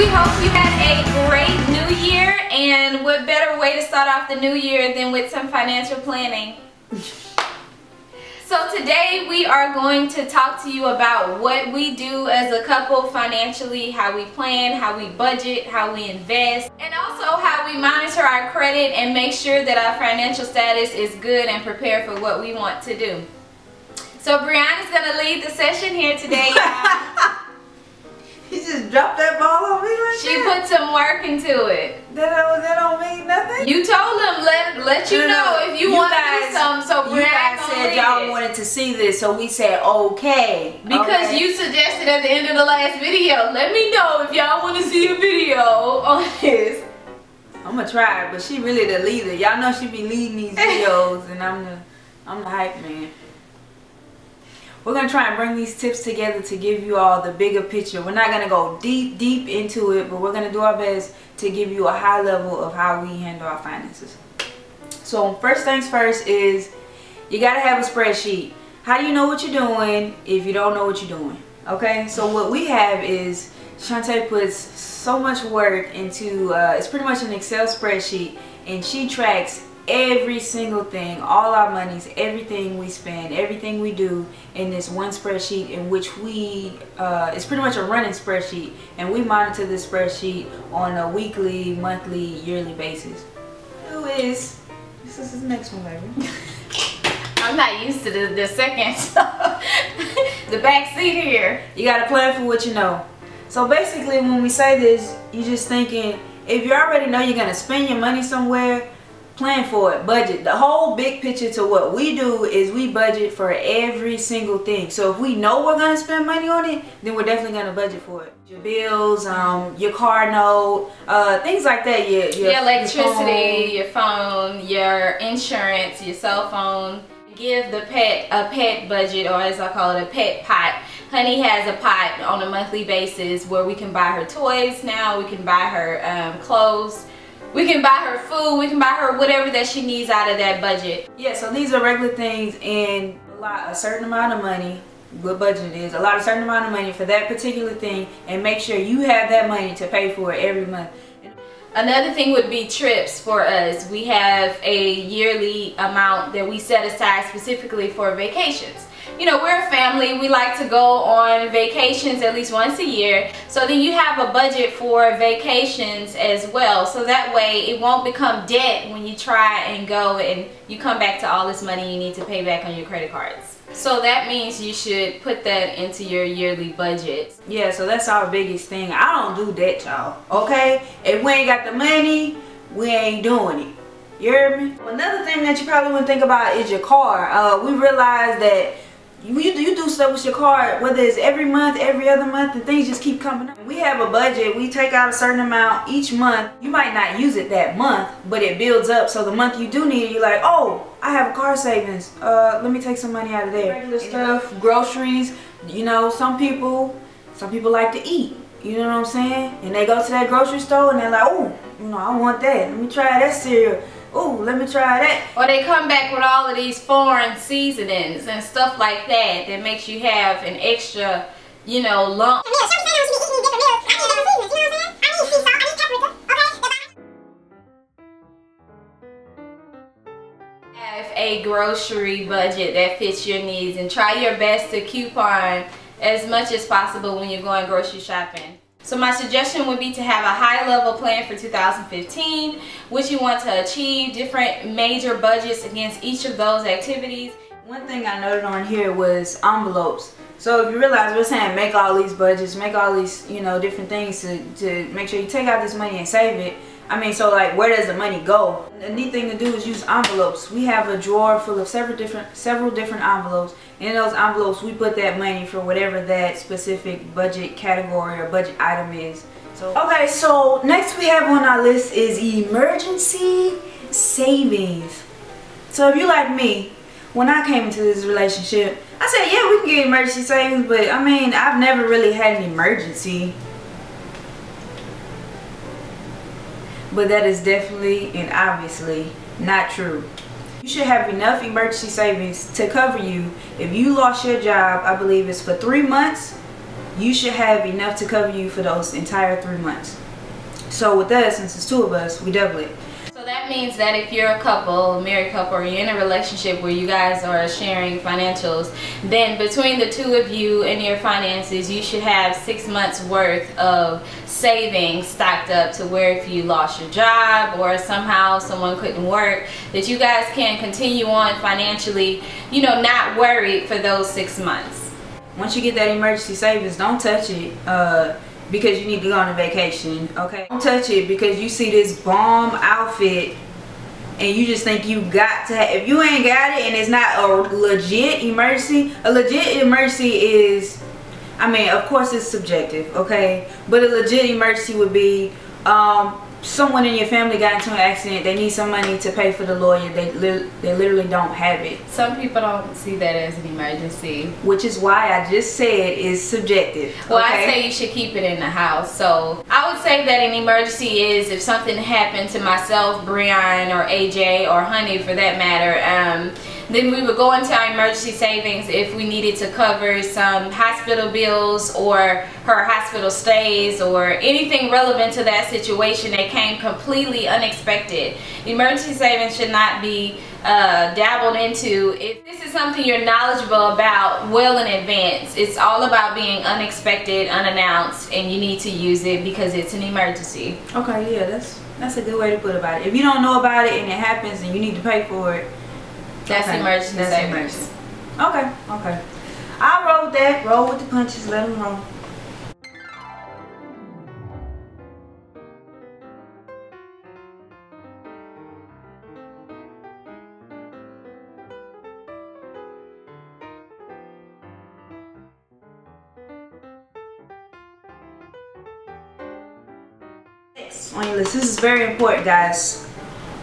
we hope you had a great new year, and what better way to start off the new year than with some financial planning. So today we are going to talk to you about what we do as a couple financially, how we plan, how we budget, how we invest, and also how we monitor our credit and make sure that our financial status is good and prepared for what we want to do. So Brianna's going to lead the session here today. You just dropped that ball on me like she that? She put some work into it. That don't mean nothing? You told them let you know if you want to do something, so Brianna, you guys said y'all wanted to see this, so we said okay. Because you suggested at the end of the last video, let me know if y'all want to see a video on this. I'm gonna try, but she really the leader. Y'all know she be leading these videos, and I'm the hype man. We're going to try and bring these tips together to give you all the bigger picture. We're not going to go deep into it, but we're going to do our best to give you a high level of how we handle our finances. So first things first is you got to have a spreadsheet. How do you know what you're doing if you don't know what you're doing? Okay, so what we have is Shantae puts so much work into, it's pretty much an Excel spreadsheet, and she tracks every single thing, all our monies, everything we spend, everything we do in this one spreadsheet, in which we it's pretty much a running spreadsheet, and we monitor this spreadsheet on a weekly, monthly, yearly basis. This is the next one, baby. I'm not used to the second the back seat here. You gotta plan for what you know. So basically when we say this, you're just thinking, if you already know you're gonna spend your money somewhere, plan for it, budget. The whole big picture to what we do is we budget for every single thing. So if we know we're going to spend money on it, then we're definitely going to budget for it. Your bills, your car note, things like that. Your electricity, your phone, your insurance, your cell phone. Give the pet a pet budget, or as I call it, a pet pot. Honey has a pot on a monthly basis where we can buy her toys now, we can buy her clothes, we can buy her food, we can buy her whatever that she needs out of that budget. Yeah, so these are regular things, and a certain amount of money, what budget is, a certain amount of money for that particular thing, and make sure you have that money to pay for it every month. Another thing would be trips for us. We have a yearly amount that we set aside specifically for vacations. You know, we're a family, we like to go on vacations at least once a year, so then you have a budget for vacations as well, so that way it won't become debt when you try and go and you come back to all this money you need to pay back on your credit cards. So that means you should put that into your yearly budget. Yeah, so that's our biggest thing. I don't do that, y'all, okay? If we ain't got the money, we ain't doing it. You heard me? Another thing that you probably wouldn't think about is your car. We realized that you do stuff with your car, whether it's every month, every other month, and things just keep coming up. We have a budget. We take out a certain amount each month. You might not use it that month, but it builds up. So the month you do need it, you're like, oh, I have a car savings. Let me take some money out of there. Regular stuff, groceries. You know, some people like to eat. You know what I'm saying? And they go to that grocery store and they're like, oh, you know, I want that. Let me try that cereal. Ooh, let me try that. Or they come back with all of these foreign seasonings and stuff like that that makes you have an extra, you know, lump. Have a grocery budget that fits your needs, and try your best to coupon as much as possible when you're going grocery shopping. So my suggestion would be to have a high level plan for 2015, which you want to achieve, different major budgets against each of those activities. One thing I noted on here was envelopes. So if you realize we're saying make all these budgets, make all these, you know, different things to make sure you take out this money and save it. I mean, so like, where does the money go? The neat thing to do is use envelopes. We have a drawer full of several different envelopes. In those envelopes, we put that money for whatever that specific budget category or budget item is. So, okay, so next we have on our list is emergency savings. So if you like me, when I came into this relationship, I said, yeah, we can get emergency savings, but I mean, I've never really had an emergency. But that is definitely and obviously not true. You should have enough emergency savings to cover you if you lost your job. I believe it's for 3 months you should have enough to cover you for those entire 3 months. So with us, since it's 2 of us, we double it. So that means that if you're a couple, a married couple, or you're in a relationship where you guys are sharing financials, then between the 2 of you and your finances, you should have 6 months worth of savings stocked up to where if you lost your job or somehow someone couldn't work, that you guys can continue on financially, you know, not worried for those 6 months. Once you get that emergency savings, don't touch it because you need to go on a vacation, okay? Don't touch it because you see this bomb outfit and you just think you got to have, if you ain't got it and it's not a legit emergency, a legit emergency is, I mean, of course it's subjective, okay? But a legit emergency would be someone in your family got into an accident, they need some money to pay for the lawyer, they literally don't have it. Some people don't see that as an emergency. Which is why I just said it's subjective. Well, okay? I say you should keep it in the house. So I would say that an emergency is if something happened to myself, Brian, or AJ, or Honey for that matter, then we would go into our emergency savings if we needed to cover some hospital bills or her hospital stays or anything relevant to that situation that came completely unexpected. Emergency savings should not be dabbled into. If this is something you're knowledgeable about well in advance, it's all about being unexpected, unannounced, and you need to use it because it's an emergency. Okay, yeah, that's a good way to put about it. If you don't know about it and it happens and you need to pay for it, that's okay. Emergency savings. Okay, okay. I'll roll with that. Roll with the punches. Let them roll. Next on your list. This is very important, guys.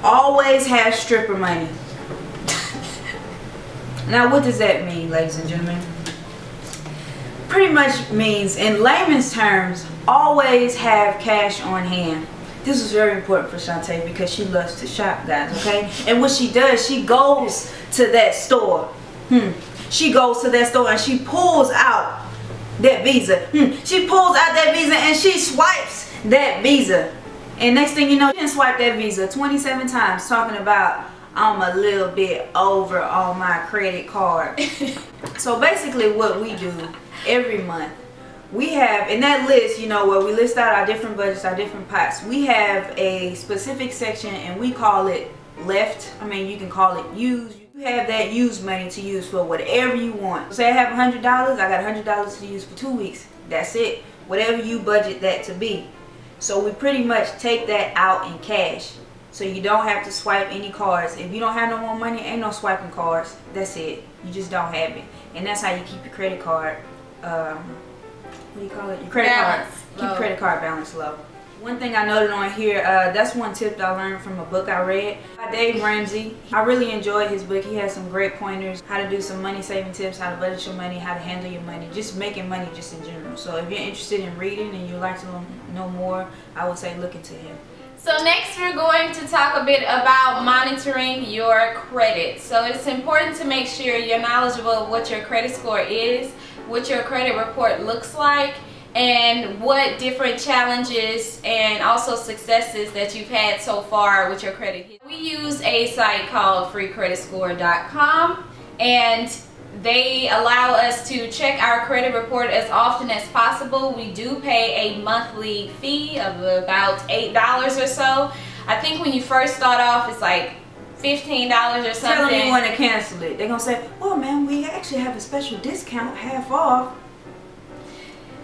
Always have stripper money. Now, what does that mean, ladies and gentlemen? Pretty much means, in layman's terms, always have cash on hand. This is very important for Shantae because she loves to shop, guys, okay? And what she does, she goes to that store. She goes to that store and she pulls out that Visa. She pulls out that Visa and she swipes that Visa. And next thing you know, she done swiped that Visa 27 times talking about, I'm a little bit over on my credit card. So basically what we do every month, we have in that list, you know, where we list out our different budgets, our different pots, we have a specific section and we call it left. I mean, you can call it used. You have that used money to use for whatever you want. Say I have $100, I got $100 to use for 2 weeks. That's it. Whatever you budget that to be. So we pretty much take that out in cash. So you don't have to swipe any cards. If you don't have no more money, ain't no swiping cards. That's it. You just don't have it. And that's how you keep your credit card, what do you call it? Your credit card. Keep your credit card balance low. One thing I noted on here, that's one tip that I learned from a book I read by Dave Ramsey. I really enjoyed his book. He has some great pointers, how to do some money saving tips, how to budget your money, how to handle your money, just making money just in general. So if you're interested in reading and you'd like to know more, I would say look into him. So next we're going to talk a bit about monitoring your credit. So it's important to make sure you're knowledgeable of what your credit score is, what your credit report looks like, and what different challenges and also successes that you've had so far with your credit. We use a site called freecreditscore.com, and they allow us to check our credit report as often as possible. We do pay a monthly fee of about $8 or so. I think when you first start off, it's like $15 or something. Tell them you want to cancel it. They're going to say, oh man, we actually have a special discount, half off.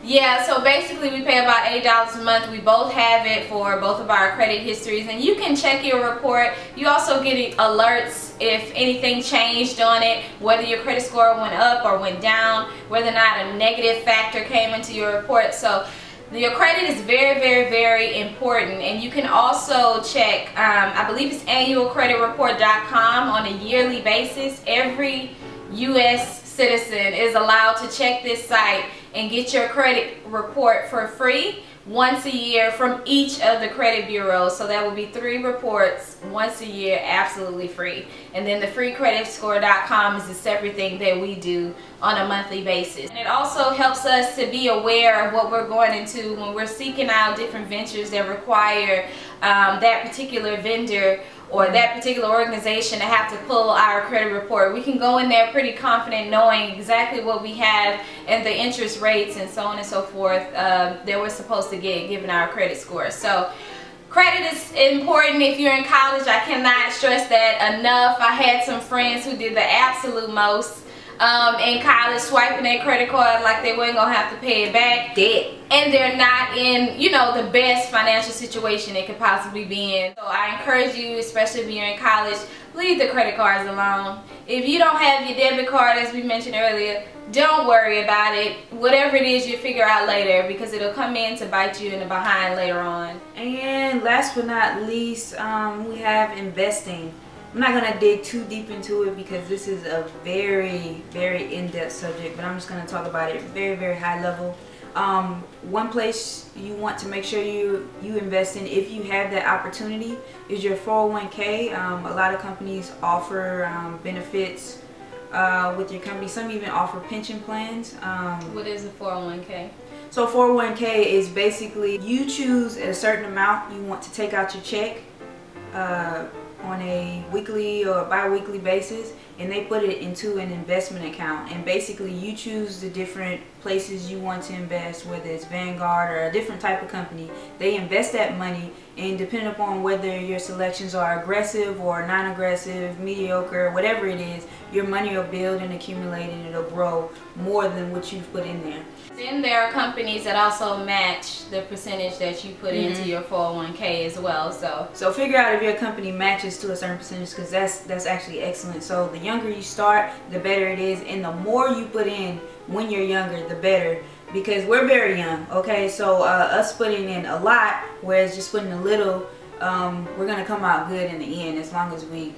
Yeah, so basically we pay about $8 a month. We both have it for both of our credit histories, and you can check your report. You also get alerts if anything changed on it, whether your credit score went up or went down, whether or not a negative factor came into your report. So your credit is very, very, very important. And you can also check, I believe it's annualcreditreport.com on a yearly basis. Every U.S. citizen is allowed to check this site and get your credit report for free once a year from each of the credit bureaus. So that will be 3 reports once a year, absolutely free. And then the freecreditscore.com is a separate thing that we do on a monthly basis. And it also helps us to be aware of what we're going into when we're seeking out different ventures that require that particular vendor or that particular organization to have to pull our credit report. We can go in there pretty confident knowing exactly what we have and the interest rates and so on and so forth that we're supposed to get given our credit score. So credit is important if you're in college. I cannot stress that enough. I had some friends who did the absolute most in college, swiping their credit card like they weren't gonna have to pay it back. Dead. And they're not in, you know, the best financial situation they could possibly be in. So I encourage you, especially if you're in college, leave the credit cards alone. If you don't have your debit card, as we mentioned earlier, don't worry about it. Whatever it is, you'll figure out later, because it'll come in to bite you in the behind later on. And last but not least, we have investing. I'm not going to dig too deep into it because this is a very, very in-depth subject, but I'm just going to talk about it very, very high level. One place you want to make sure you invest in, if you have that opportunity, is your 401k. A lot of companies offer benefits with your company. Some even offer pension plans. What is a 401k? So 401k is basically you choose a certain amount you want to take out your check on a weekly or bi-weekly basis, and they put it into an investment account, and basically you choose the different places you want to invest, whether it's Vanguard or a different type of company. They invest that money, and depending upon whether your selections are aggressive or non-aggressive, mediocre, whatever it is, your money will build and accumulate, and it'll grow more than what you've put in there. Then there are companies that also match the percentage that you put into your 401k as well. So figure out if your company matches to a certain percentage, because that's actually excellent. So the younger you start, the better it is, and the more you put in when you're younger, the better, because we're very young. Okay, so us putting in a lot, whereas just putting a little, we're gonna come out good in the end as long as we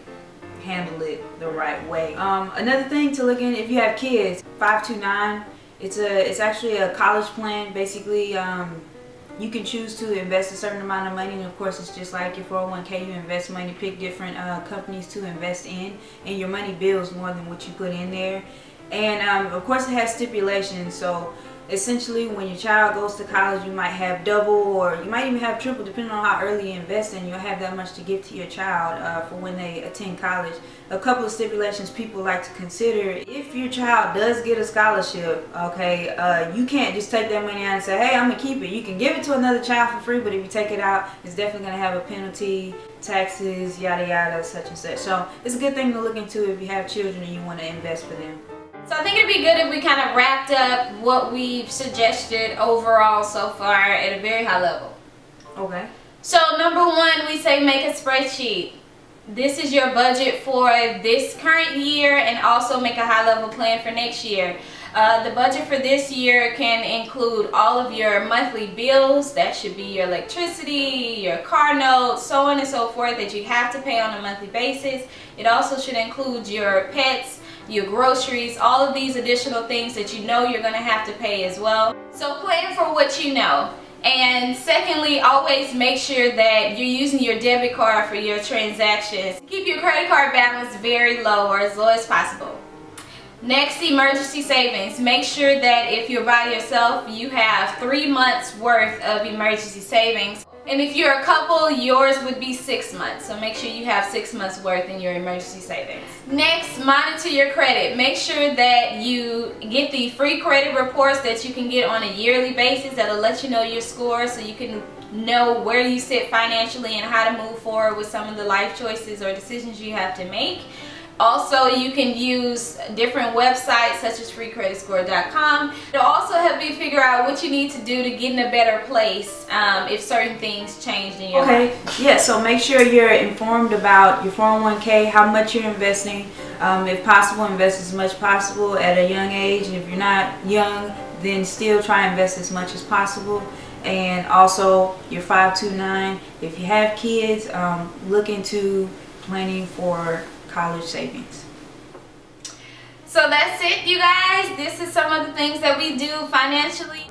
handle it the right way. Another thing to look in, if you have kids, 529. It's actually a college plan. Basically, you can choose to invest a certain amount of money, and of course it's just like your 401k. You invest money, pick different companies to invest in, and your money builds more than what you put in there. And of course it has stipulations. So essentially, when your child goes to college, you might have double, or you might even have triple, depending on how early you invest in. You'll have that much to give to your child for when they attend college. A couple of stipulations people like to consider: if your child does get a scholarship, okay, you can't just take that money out and say, hey, I'm gonna keep it. You can give it to another child for free, but if you take it out, it's definitely gonna have a penalty, taxes, yada yada, such and such. So it's a good thing to look into if you have children and you want to invest for them. So I think it'd be good if we kind of wrapped up what we've suggested overall so far at a very high level. Okay. So number one, we say make a spreadsheet. This is your budget for this current year, and also make a high level plan for next year. The budget for this year can include all of your monthly bills. That should be your electricity, your car notes, so on and so forth, that you have to pay on a monthly basis. It also should include your pets, your groceries, all of these additional things that you know you're going to have to pay as well. So plan for what you know. And secondly, always make sure that you're using your debit card for your transactions. Keep your credit card balance very low, or as low as possible. Next, emergency savings. Make sure that if you're by yourself, you have 3 months worth of emergency savings. And if you're a couple, yours would be 6 months. So make sure you have 6 months worth in your emergency savings. Next, monitor your credit. Make sure that you get the free credit reports that you can get on a yearly basis that'll let you know your score, so you can know where you sit financially and how to move forward with some of the life choices or decisions you have to make. Also, you can use different websites such as freecreditscore.com. It'll also help you figure out what you need to do to get in a better place if certain things changed in your life. Yeah, so make sure you're informed about your 401k, how much you're investing. If possible, invest as much as possible at a young age. And if you're not young, then still try and invest as much as possible. And also your 529. If you have kids, look into planning for college savings. So that's it, you guys. This is some of the things that we do financially.